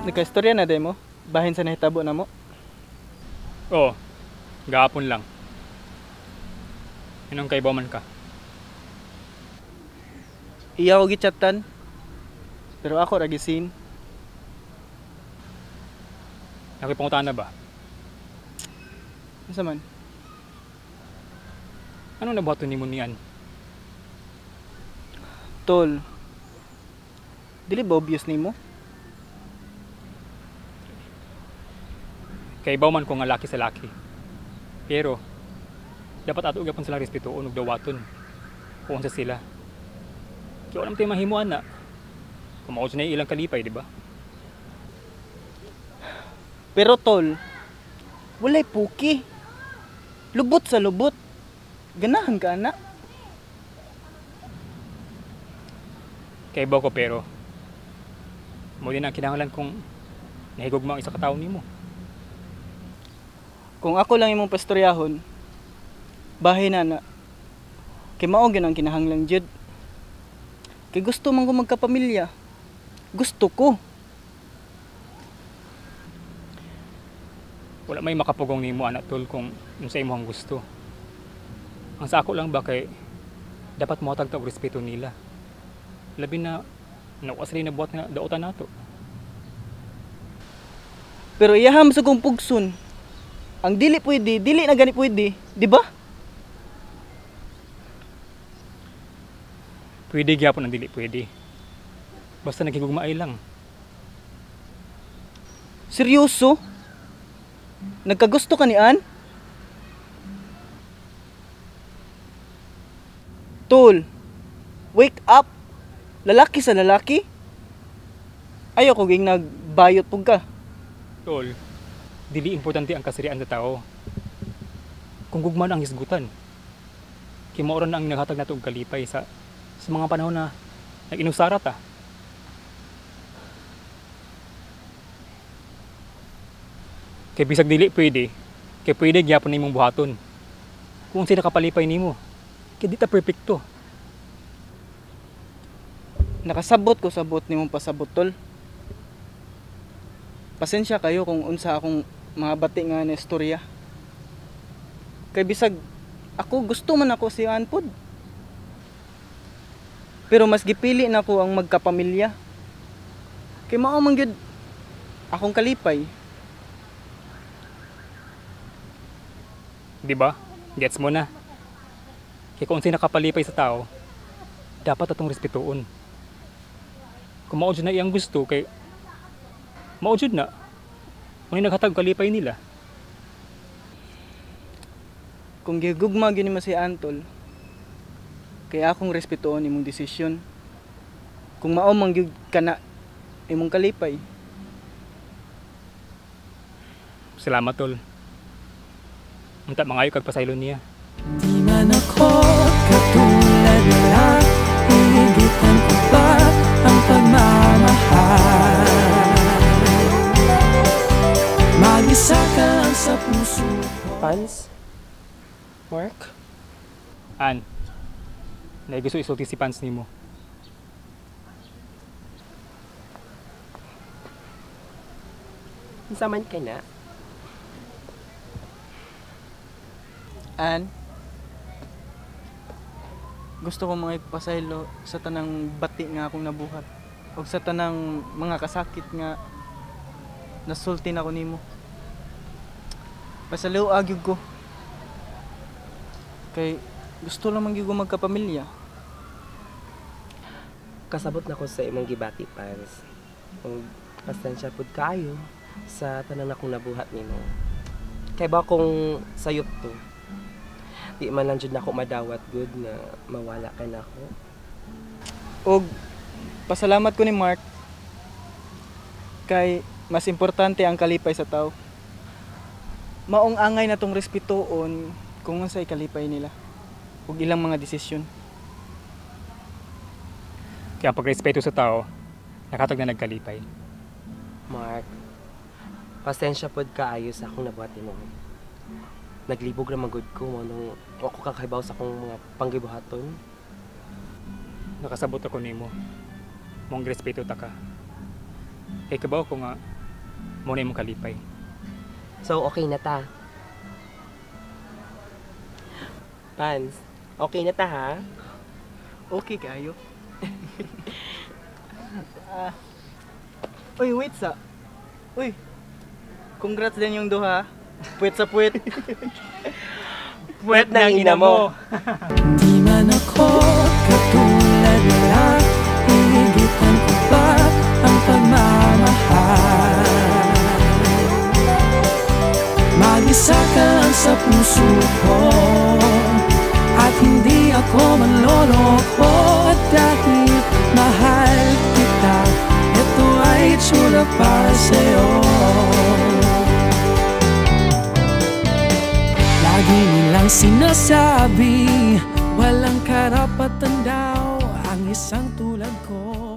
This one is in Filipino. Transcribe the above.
Nagka-istorya na day mo? Bahin sa nahitabo na mo? Oo, gahapon lang. Anong kaibaw man ka? Iya ko gichatan. Pero ako ragisin. Nakipangutaan na ba? Ano man? Anong nabuhaton ni mo niyan? Tol. Dili ba obvious nimo? Kaibaw man ko nga laki sa laki. Pero, dapat ato ugapon sila respeto o dawaton. Kung sa sila. Kaya walang tayo mahimuan na. Kumaos na yung ilang kalipay, di ba? Pero tol, walay puki. Lubot sa lubot. Ganahan ka anak. Kaibaw ko pero, mo din ang kinahanglan kung nahigugma ang isa katao nimo. Kung ako lang imong pastoryahon, bahay na. Kay mao gyud ang kinahanglan jud. Kay gusto man ko magkapamilya. Gusto ko. Wala may makapugong nimo anak tol kung sa imong gusto. Ang sa ako lang ba kay dapat mo tagtag respeto nila. Labi na nawas rin na buhat nga daotan nato. Pero iyaham sa kong pugson. Ang dili pwede, dili na gani pwede, di ba? Pwede gyapon ang dili pwede. Basta nagigugmaay lang. Seryoso? Nagkagusto ka ni Ann? Tol, wake up! Lalaki sa lalaki? Ayaw ko ging nagbayot pug ka. Tol, dili importante ang kasirian sa tao. Kung gugma na ang hisgutan. Kimauran na ang naghatag nato og kalipay sa mga panahon na nag-inusara ta. Kay bisag dili pwede, kay pwede gyapon nimong buhaton. Kung sino kapalipay nimo, kay di ta perpekto. Nakasabot ko sabot nimong pasabot tol. Pasensya kayo kung unsa akong mga bati nga na istorya. Kay bisag ako gusto man ako si Ann pod. Pero mas gipili na ko ang magkapamilya. Kay mao man gyud akong kalipay. Di ba? Gets mo na. Kaya kung sino nakapalipay sa tao, dapat atong respetuon. Kung maudjud na iyang gusto, kay maudjud na. Kung naghatag kalipay nila. Kung gigugma gyud nimo si Antol, kaya akong respetuon imong desisyon. Kung mao man gyud kana imong kalipay. Salamat tol. Unta mangayo kag pasaylo niya. Di man ako katulad na hinigitan ko pa ang pagmamahal. Mag-isa ka lang sa puso ko. Pans? Mark? An, naigiso isulti si Pans nimo. Unsa man ka na? Ann, gusto ko mga ipasaylo sa tanang bati nga akong nabuhat o sa tanang mga kasakit nga nasulti na ko nimo. Pasalaw agyug ko kay gusto lang gyud ko magkapamilya. Kasabot na ko sa imong gibati, Pans. Ug pasensya pud kayo sa tanan akong nabuhat nimo. Kay ba kung sayop to, di man lang jud nako madawat good na mawala ka na ako. Og pasalamat ko ni Mark kay mas importante ang kalipay sa tao. Maong angay na tong respetuon kung unsay kalipay nila ug ilang mga desisyon. Kaya ang pagrespeto sa tao, nakatag na nagkalipay. Mark, pasensya pod kaayo sa akong nabuhat nimo. Naglibog ra magud ko mo nung ako kakahibaw sa akong mga panggibuhaton. Nakasabot ako nimo. Mong respeto ta ka. Kay kabaw ko nga mo na imong kalipay. So, okay na ta. Pans, okay na ta ha? Okay kayo. Uy, wait sa. Uy. Congrats din yung duha. Puwet sa puwet. Puwet ng ina mo. Di man ako katulad nila, hihigitan ko pa ang pagmamahal. Mag-isa ka lang sa puso ko, at hindi ako manloloko. At dahil mahal kita, ito ay itsura para sa'yo. Lagi nilang sinasabi, walang karapatan daw ang isang tulad ko.